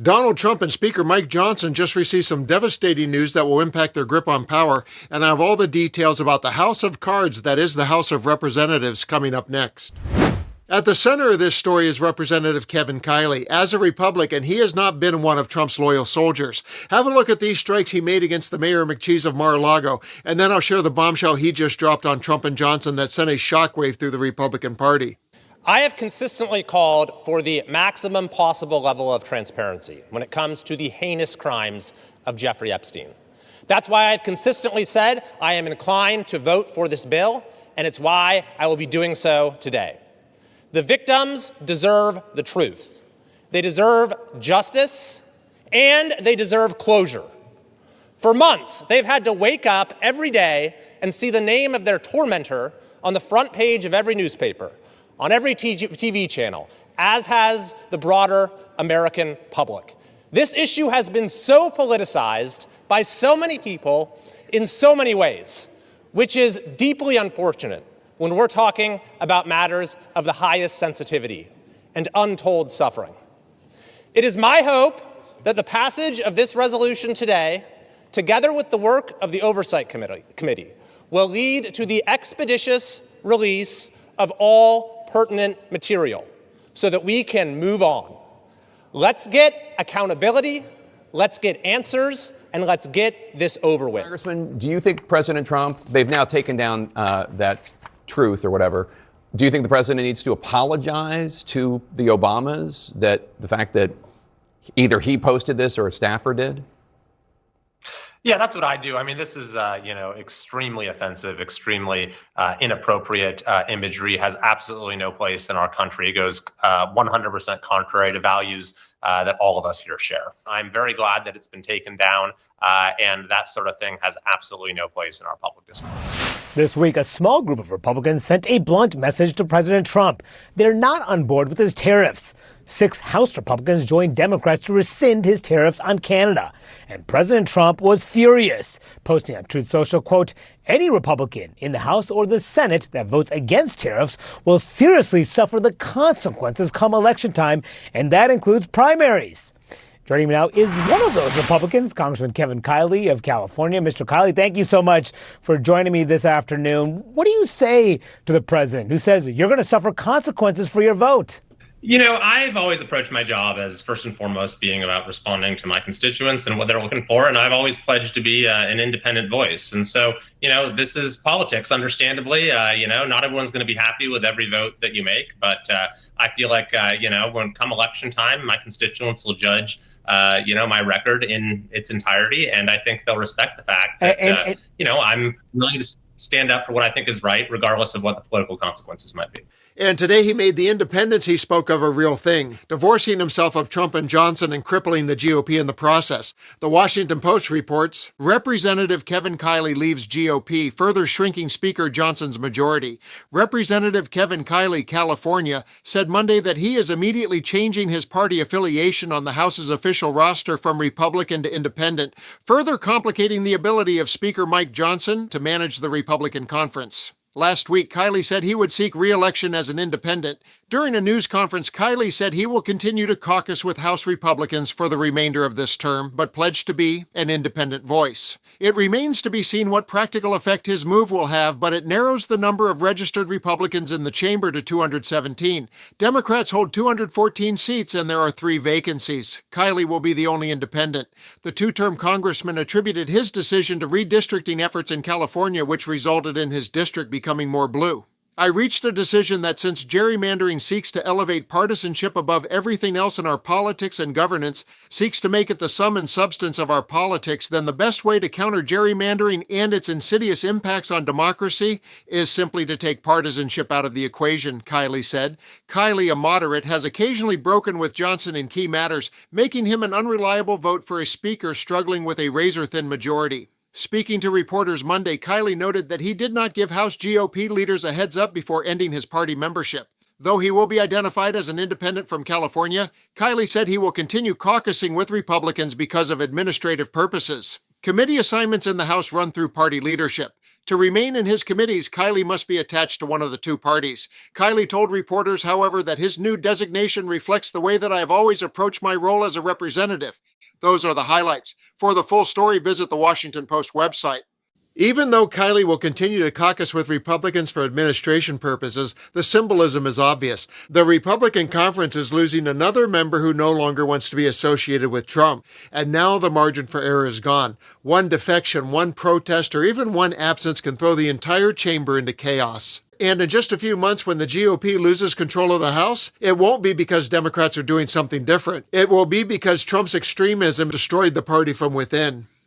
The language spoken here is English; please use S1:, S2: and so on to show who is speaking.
S1: Donald Trump and Speaker Mike Johnson just received some devastating news that will impact their grip on power, and I have all the details about the House of Cards that is the House of Representatives coming up next. At the center of this story is Representative Kevin Kiley. As a Republican, he has not been one of Trump's loyal soldiers. Have a look at these strikes he made against the Mayor McCheese of Mar-a-Lago, and then I'll share the bombshell he just dropped on Trump and Johnson that sent a shockwave through the Republican Party.
S2: I have consistently called for the maximum possible level of transparency when it comes to the heinous crimes of Jeffrey Epstein. That's why I've consistently said I am inclined to vote for this bill, and it's why I will be doing so today. The victims deserve the truth. They deserve justice, and they deserve closure. For months, they've had to wake up every day and see the name of their tormentor on the front page of every newspaper, on every TV channel, as has the broader American public. This issue has been so politicized by so many people in so many ways, which is deeply unfortunate when we're talking about matters of the highest sensitivity and untold suffering. It is my hope that the passage of this resolution today, together with the work of the Oversight Committee, will lead to the expeditious release of all pertinent material so that we can move on. Let's get accountability, let's get answers, and let's get this over with.
S3: Congressman, do you think President Trump, they've now taken down that truth or whatever, do you think the president needs to apologize to the Obamas that the fact that either he posted this or a staffer did?
S4: Yeah, that's what I do. I mean, this is, extremely offensive, extremely inappropriate imagery, has absolutely no place in our country. It goes 100% contrary to values that all of us here share. I'm very glad that it's been taken down, and that sort of thing has absolutely no place in our public discourse.
S5: This week, a small group of Republicans sent a blunt message to President Trump. They're not on board with his tariffs. 6 House Republicans joined Democrats to rescind his tariffs on Canada. And President Trump was furious, posting on Truth Social, quote, "Any Republican in the House or the Senate that votes against tariffs will seriously suffer the consequences come election time, and that includes primaries." Joining me now is one of those Republicans, Congressman Kevin Kiley of California. Mr. Kiley, thank you so much for joining me this afternoon. What do you say to the president who says you're going to suffer consequences for your vote?
S4: You know, I've always approached my job as first and foremost being about responding to my constituents and what they're looking for. And I've always pledged to be an independent voice. And so, this is politics, understandably. Not everyone's going to be happy with every vote that you make. But I feel like, when come election time, my constituents will judge my record in its entirety. And I think they'll respect the fact that, I'm willing to stand up for what I think is right, regardless of what the political consequences might be.
S1: And today he made the independence he spoke of a real thing, divorcing himself of Trump and Johnson and crippling the GOP in the process. The Washington Post reports, Representative Kevin Kiley leaves GOP, further shrinking Speaker Johnson's majority. Representative Kevin Kiley, California, said Monday that he is immediately changing his party affiliation on the House's official roster from Republican to Independent, further complicating the ability of Speaker Mike Johnson to manage the Republican conference. Last week, Kiley said he would seek re-election as an independent. During a news conference, Kiley said he will continue to caucus with House Republicans for the remainder of this term, but pledged to be an independent voice. It remains to be seen what practical effect his move will have, but it narrows the number of registered Republicans in the chamber to 217. Democrats hold 214 seats, and there are 3 vacancies. Kiley will be the only independent. The 2-term congressman attributed his decision to redistricting efforts in California, which resulted in his district becoming more blue. I reached a decision that since gerrymandering seeks to elevate partisanship above everything else in our politics and governance, seeks to make it the sum and substance of our politics, then the best way to counter gerrymandering and its insidious impacts on democracy is simply to take partisanship out of the equation, Kiley said. Kiley, a moderate, has occasionally broken with Johnson in key matters, making him an unreliable vote for a speaker struggling with a razor-thin majority. Speaking to reporters Monday, Kiley noted that he did not give House GOP leaders a heads up before ending his party membership. Though he will be identified as an independent from California, Kiley said he will continue caucusing with Republicans because of administrative purposes. Committee assignments in the House run through party leadership. To remain in his committees, Kiley must be attached to one of the two parties. Kiley told reporters, however, that his new designation reflects the way that I have always approached my role as a representative. Those are the highlights. For the full story, visit the Washington Post website. Even though Kiley will continue to caucus with Republicans for administration purposes, the symbolism is obvious. The Republican conference is losing another member who no longer wants to be associated with Trump, and now the margin for error is gone. One defection, one protest, or even one absence can throw the entire chamber into chaos. And in just a few months, when the GOP loses control of the House, it won't be because Democrats are doing something different. It will be because Trump's extremism destroyed the party from within.